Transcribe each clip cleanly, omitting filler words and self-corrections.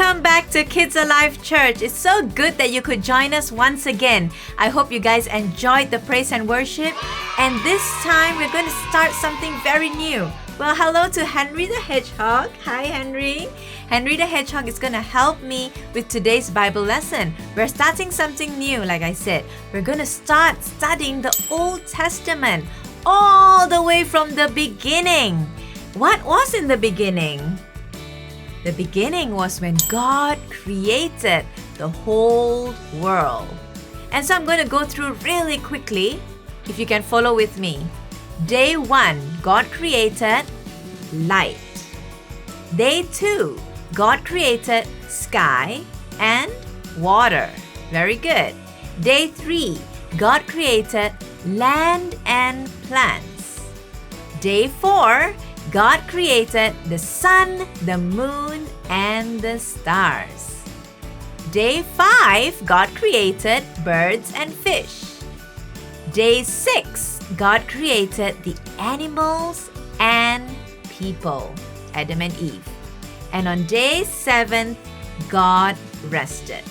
Welcome back to KidsAlive Church. It's so good that you could join us once again. I hope you guys enjoyed the praise and worship. And this time, we're going to start something very new. Well, hello to Henry the Hedgehog. Hi, Henry. Henry the Hedgehog is going to help me with today's Bible lesson. We're starting something new, like I said. We're going to start studying the Old Testament all the way from the beginning. What was in the beginning? The beginning was when God created the whole world. And so I'm going to go through really quickly, if you can follow with me. Day 1, God created light. Day 2, God created sky and water. Very good. Day 3, God created land and plants. Day 4, God created the sun, the moon, and the stars. Day 5, God created birds and fish. Day 6, God created the animals and people, Adam and Eve. And on day 7, God rested.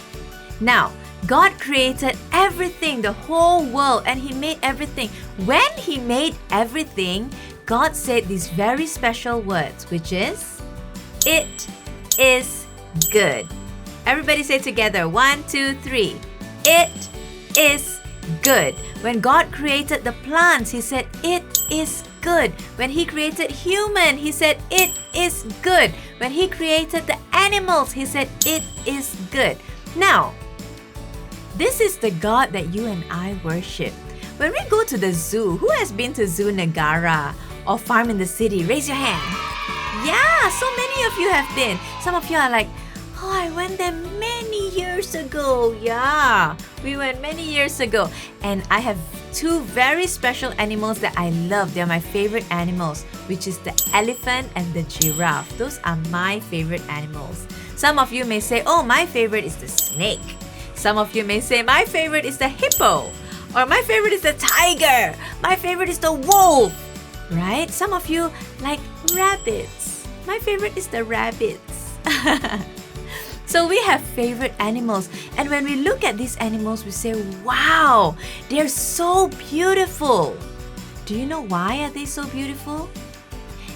Now, God created everything, the whole world, and He made everything. When He made everything, God said these very special words, which is, "It is good." Everybody say together, 1, 2, 3. It is good. When God created the plants, He said, "It is good." When He created human, He said, "It is good." When He created the animals, He said, "It is good." Now, this is the God that you and I worship. When we go to the zoo, who has been to Zoo Nagara or Farm in the City? Raise your hand. Yeah, so many of you have been. Some of you are like, "Oh, I went there many years ago." Yeah, we went many years ago. And I have 2 very special animals that I love. They're my favorite animals, which is the elephant and the giraffe. Those are my favorite animals. Some of you may say, "Oh, my favorite is the snake." Some of you may say, "My favorite is the hippo." Or "My favorite is the tiger." "My favorite is the wolf." Right? Some of you like rabbits. My favorite is the rabbits. So we have favorite animals. And when we look at these animals, we say, "Wow, they're so beautiful." Do you know why are they so beautiful?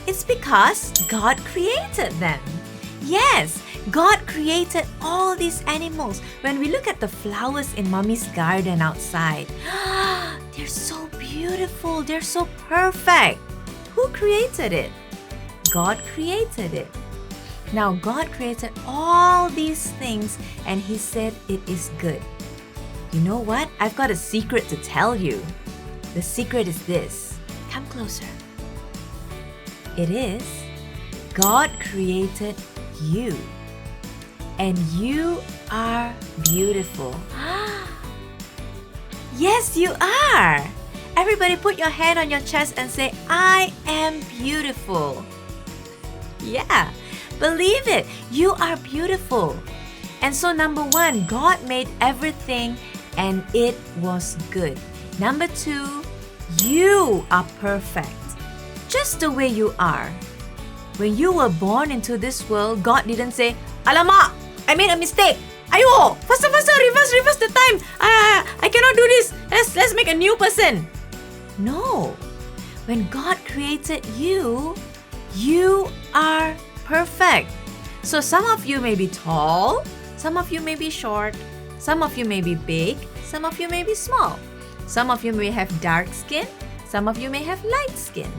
It's because God created them. Yes, God created all these animals. When we look at the flowers in Mommy's garden outside, they're so beautiful. They're so perfect. Who created it? God created it. Now, God created all these things and He said it is good. You know what? I've got a secret to tell you. The secret is this. Come closer. It is God created you. And you are beautiful. Yes, you are. Everybody put your hand on your chest and say, "I am beautiful." Yeah, believe it. You are beautiful. And so number 1, God made everything and it was good. Number 2, you are perfect. Just the way you are. When you were born into this world, God didn't say, "Alamak, I made a mistake. Ayo, faster, reverse the time. I cannot do this. Let's make a new person." No. When God created you, you are perfect. So some of you may be tall, some of you may be short, some of you may be big, some of you may be small. Some of you may have dark skin, some of you may have light skin.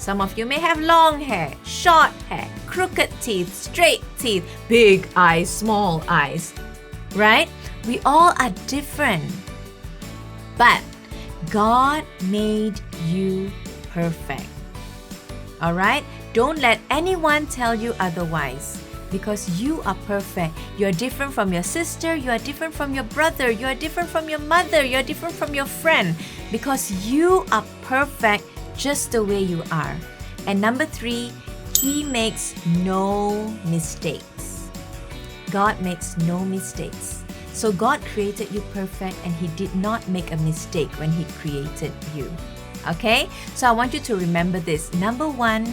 Some of you may have long hair, short hair, crooked teeth, straight teeth, big eyes, small eyes. Right? We all are different. But God made you perfect. Alright? Don't let anyone tell you otherwise. Because you are perfect. You are different from your sister, you are different from your brother, you are different from your mother, you are different from your friend. Because you are perfect just the way you are. And number 3, He makes no mistakes. God makes no mistakes. So God created you perfect and He did not make a mistake when He created you. Okay? So I want you to remember this. Number 1,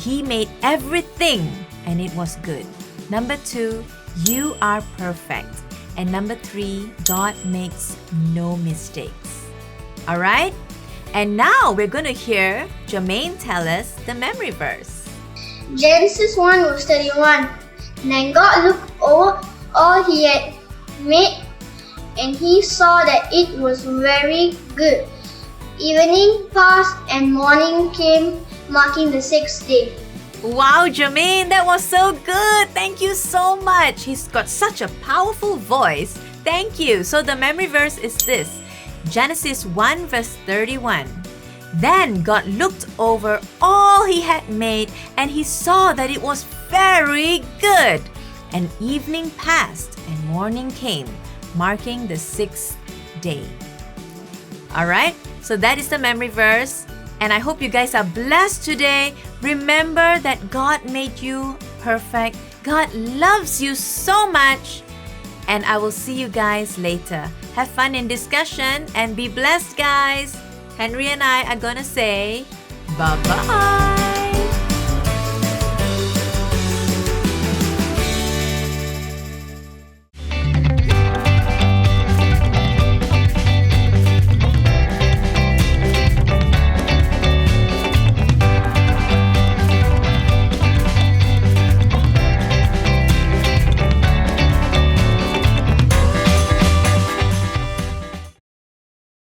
He made everything and it was good. Number 2, You are perfect. And number 3, God makes no mistakes. All right? And now we're going to hear Jermaine tell us the memory verse. Genesis 1 verse 31. Then God looked over all he had made, and he saw that it was very good. Evening passed and morning came, marking the 6th day. Wow, Jermaine, that was so good. Thank you so much. He's got such a powerful voice. Thank you. So the memory verse is this. Genesis 1 verse 31. Then God looked over all he had made, and he saw that it was very good. And evening passed and morning came, marking the 6th day. All right, so that is the memory verse. And I hope you guys are blessed today. Remember that God made you perfect. God loves you so much. And I will see you guys later. Have fun in discussion and be blessed, guys. Henry and I are gonna say bye-bye.